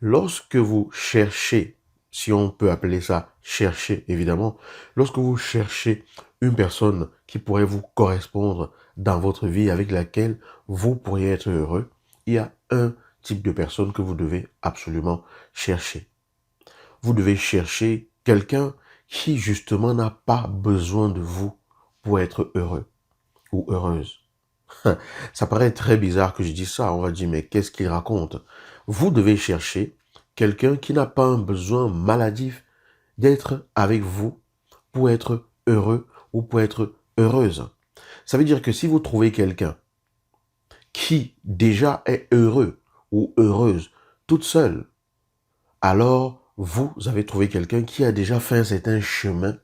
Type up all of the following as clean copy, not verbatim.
Lorsque vous cherchez, si on peut appeler ça chercher, évidemment, lorsque vous cherchez une personne qui pourrait vous correspondre dans votre vie, avec laquelle vous pourriez être heureux, il y a un type de personne que vous devez absolument chercher. Vous devez chercher quelqu'un qui justement n'a pas besoin de vous pour être heureux ou heureuse. Ça paraît très bizarre que je dise ça. On va dire, mais qu'est-ce qu'il raconte? Vous devez chercher quelqu'un qui n'a pas un besoin maladif d'être avec vous pour être heureux ou pour être heureuse. Ça veut dire que si vous trouvez quelqu'un qui déjà est heureux ou heureuse toute seule, alors vous avez trouvé quelqu'un qui a déjà fait un certain chemin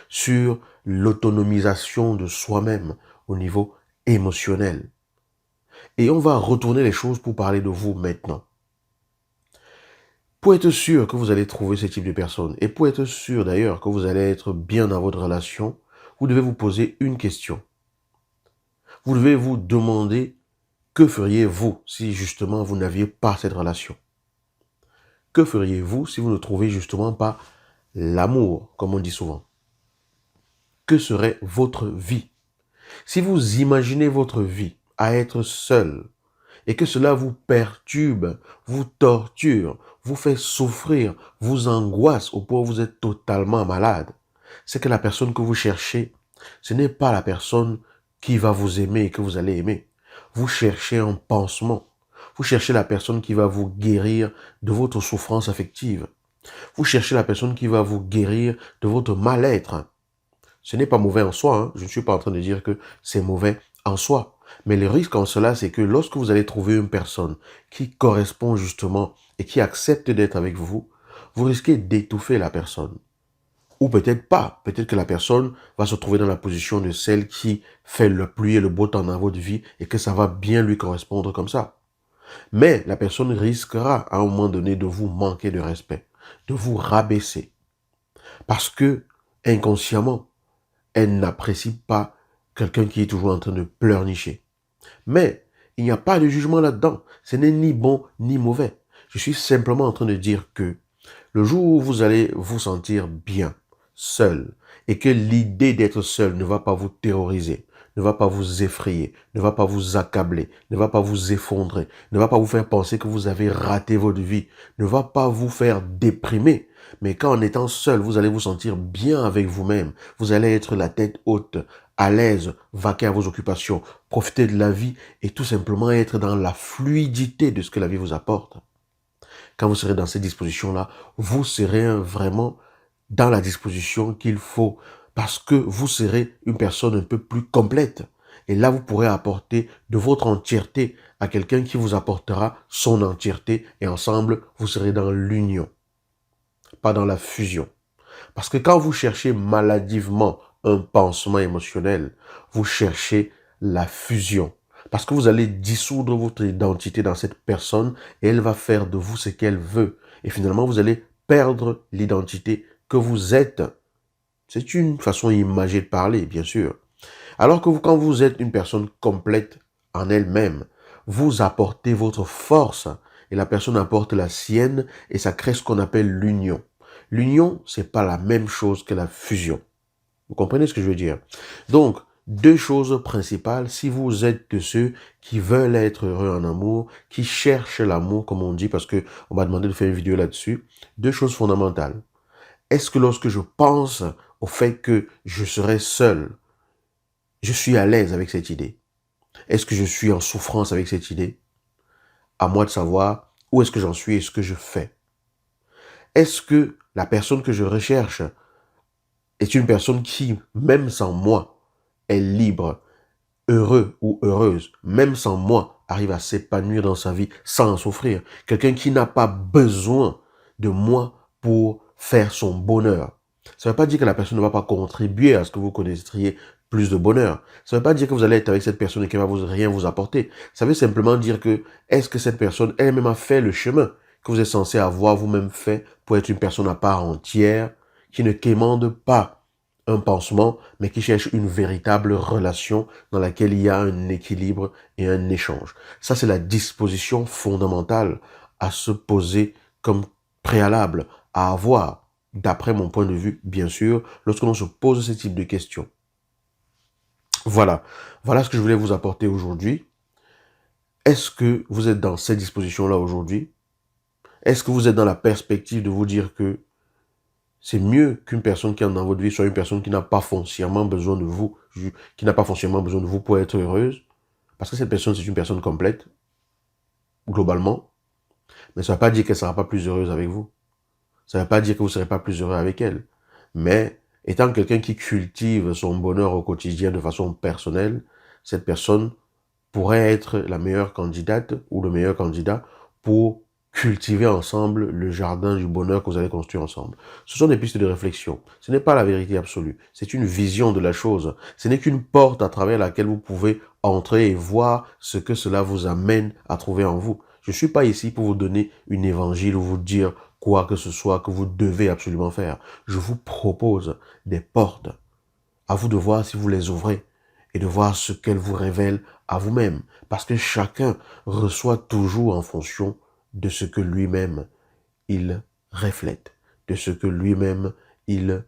sur l'autonomisation de soi-même au niveau émotionnel. Et on va retourner les choses pour parler de vous maintenant. Pour être sûr que vous allez trouver ce type de personne, et pour être sûr d'ailleurs que vous allez être bien dans votre relation, vous devez vous poser une question. Vous devez vous demander que feriez-vous si justement vous n'aviez pas cette relation? Que feriez-vous si vous ne trouvez justement pas l'amour, comme on dit souvent? Que serait votre vie? Si vous imaginez votre vie à être seul, et que cela vous perturbe, vous torture, vous fait souffrir, vous angoisse au point où vous êtes totalement malade, c'est que la personne que vous cherchez, ce n'est pas la personne qui va vous aimer et que vous allez aimer. Vous cherchez un pansement. Vous cherchez la personne qui va vous guérir de votre souffrance affective. Vous cherchez la personne qui va vous guérir de votre mal-être. Ce n'est pas mauvais en soi, hein. Je ne suis pas en train de dire que c'est mauvais en soi. Mais le risque en cela, c'est que lorsque vous allez trouver une personne qui correspond justement et qui accepte d'être avec vous, vous risquez d'étouffer la personne. Ou peut-être pas. Peut-être que la personne va se trouver dans la position de celle qui fait le pluie et le beau temps dans votre vie et que ça va bien lui correspondre comme ça. Mais la personne risquera à un moment donné de vous manquer de respect, de vous rabaisser. Parce que, inconsciemment, elle n'apprécie pas quelqu'un qui est toujours en train de pleurnicher. Mais il n'y a pas de jugement là-dedans. Ce n'est ni bon ni mauvais. Je suis simplement en train de dire que le jour où vous allez vous sentir bien, seul, et que l'idée d'être seul ne va pas vous terroriser, ne va pas vous effrayer, ne va pas vous accabler, ne va pas vous effondrer, ne va pas vous faire penser que vous avez raté votre vie, ne va pas vous faire déprimer. Mais quand en étant seul, vous allez vous sentir bien avec vous-même, vous allez être la tête haute, à l'aise, vaquer à vos occupations, profiter de la vie et tout simplement être dans la fluidité de ce que la vie vous apporte. Quand vous serez dans ces dispositions-là, vous serez vraiment dans la disposition qu'il faut parce que vous serez une personne un peu plus complète. Et là, vous pourrez apporter de votre entièreté à quelqu'un qui vous apportera son entièreté et ensemble, vous serez dans l'union, pas dans la fusion. Parce que quand vous cherchez maladivement un pansement émotionnel, vous cherchez la fusion. Parce que vous allez dissoudre votre identité dans cette personne et elle va faire de vous ce qu'elle veut. Et finalement, vous allez perdre l'identité que vous êtes. C'est une façon imagée de parler, bien sûr. Alors que quand vous êtes une personne complète en elle-même, vous apportez votre force et la personne apporte la sienne et ça crée ce qu'on appelle l'union. L'union, c'est pas la même chose que la fusion. Vous comprenez ce que je veux dire? Donc, deux choses principales, si vous êtes de ceux qui veulent être heureux en amour, qui cherchent l'amour, comme on dit, parce que on m'a demandé de faire une vidéo là-dessus, deux choses fondamentales. Est-ce que lorsque je pense au fait que je serai seul, je suis à l'aise avec cette idée? Est-ce que je suis en souffrance avec cette idée? À moi de savoir où est-ce que j'en suis et ce que je fais. Est-ce que la personne que je recherche est une personne qui, même sans moi, est libre, heureux ou heureuse, même sans moi, arrive à s'épanouir dans sa vie sans en souffrir. Quelqu'un qui n'a pas besoin de moi pour faire son bonheur. Ça ne veut pas dire que la personne ne va pas contribuer à ce que vous connaîtriez plus de bonheur. Ça ne veut pas dire que vous allez être avec cette personne et qu'elle va rien vous apporter. Ça veut simplement dire que est-ce que cette personne elle-même a fait le chemin que vous êtes censé avoir vous-même fait pour être une personne à part entière, qui ne quémande pas un pansement, mais qui cherche une véritable relation dans laquelle il y a un équilibre et un échange. Ça, c'est la disposition fondamentale à se poser comme préalable à avoir, d'après mon point de vue, bien sûr, lorsque l'on se pose ce type de questions. Voilà. Voilà ce que je voulais vous apporter aujourd'hui. Est-ce que vous êtes dans cette disposition-là aujourd'hui? Est-ce que vous êtes dans la perspective de vous dire que c'est mieux qu'une personne qui est dans votre vie soit une personne qui n'a pas foncièrement besoin de vous, pour être heureuse? Parce que cette personne, c'est une personne complète, globalement. Mais ça ne veut pas dire qu'elle ne sera pas plus heureuse avec vous. Ça ne veut pas dire que vous ne serez pas plus heureux avec elle. Mais étant quelqu'un qui cultive son bonheur au quotidien de façon personnelle, cette personne pourrait être la meilleure candidate ou le meilleur candidat pour cultiver ensemble le jardin du bonheur que vous allez construire ensemble. Ce sont des pistes de réflexion. Ce n'est pas la vérité absolue. C'est une vision de la chose. Ce n'est qu'une porte à travers laquelle vous pouvez entrer et voir ce que cela vous amène à trouver en vous. Je ne suis pas ici pour vous donner une évangile ou vous dire quoi que ce soit que vous devez absolument faire. Je vous propose des portes. À vous de voir si vous les ouvrez et de voir ce qu'elles vous révèlent à vous-même. Parce que chacun reçoit toujours en fonction de ce que lui-même il reflète, de ce que lui-même il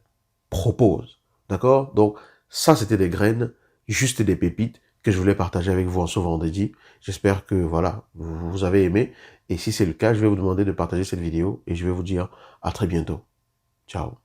propose. D'accord? Donc, ça, c'était des graines, juste des pépites que je voulais partager avec vous en ce vendredi. J'espère que, voilà, vous avez aimé. Et si c'est le cas, je vais vous demander de partager cette vidéo et je vais vous dire à très bientôt. Ciao.